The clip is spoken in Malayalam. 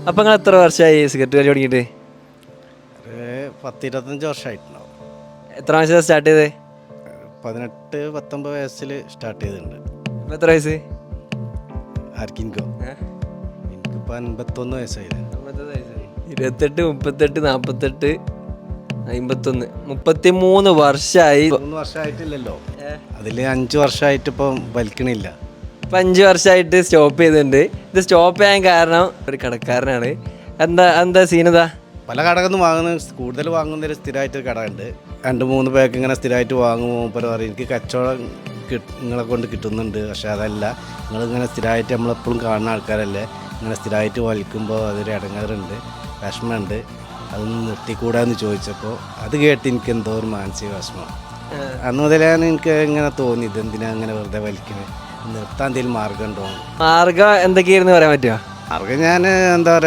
അപ്പം നിങ്ങൾ എത്ര വർഷമായി സിഗരറ്റ് വലി തുടങ്ങിയിട്ട്? ഒരു 10-25 വർഷമായിട്ടുണ്ടാവും. എത്ര വയസ്സാണ് സ്റ്റാർട്ട് ചെയ്തത്? 18-19 വയസ്സിൽ സ്റ്റാർട്ട് ചെയ്തിട്ടുണ്ട്. ഇപ്പം എത്ര വയസ്സ്? ആർക്കിൻകോ? എനിക്കിപ്പോൾ 51 വയസ്സായില്ലേ. 28, 38, 48, 51, 33 വർഷമായി. 3 വർഷമായിട്ടില്ലല്ലോ, അതിൽ 5 വർഷമായിട്ട് ഇപ്പം വലിക്കണില്ല. ഇപ്പം 5 വർഷമായിട്ട് സ്റ്റോപ്പ് ചെയ്തിട്ടുണ്ട്. ഇത് സ്റ്റോപ്പ് ചെയ്യാൻ കാരണം ഒരു കടക്കാരനാണ്. എന്താ സീനതാ? പല കടകളിൽ വാങ്ങുന്ന കൂടുതൽ വാങ്ങുന്നൊരു സ്ഥിരമായിട്ടൊരു കട ഉണ്ട്. 2-3 പാക്ക് ഇങ്ങനെ സ്ഥിരമായിട്ട് വാങ്ങുമ്പോൾ മൂപ്പര് പറയും എനിക്ക് കച്ചവടം നിങ്ങളെ കൊണ്ട് കിട്ടുന്നുണ്ട്. പക്ഷേ അതല്ല, നിങ്ങളിങ്ങനെ സ്ഥിരമായിട്ട് നമ്മളെപ്പോഴും കാണുന്ന ആൾക്കാരല്ലേ, ഇങ്ങനെ സ്ഥിരമായിട്ട് വലിക്കുമ്പോൾ അതൊരു ഇടങ്ങേറുണ്ട്, വിഷമമുണ്ട്, അതൊന്ന് നിർത്തിക്കൂടാന്ന് ചോദിച്ചപ്പോൾ അത് കേട്ട് എനിക്ക് എന്തോ ഒരു മാനസിക വിഷമം. അന്ന് മുതലാണ് എനിക്ക് ഇങ്ങനെ തോന്നി, ഇതെന്തിനാ അങ്ങനെ വെറുതെ വലിക്കുന്നത്, നിർത്താൻ എന്തെങ്കിലും മാർഗം ഉണ്ടോ? മാർഗം എന്തൊക്കെയായിരുന്നു പറയാൻ പറ്റുമോ? മാർഗം ഞാൻ എന്താ പറയുക,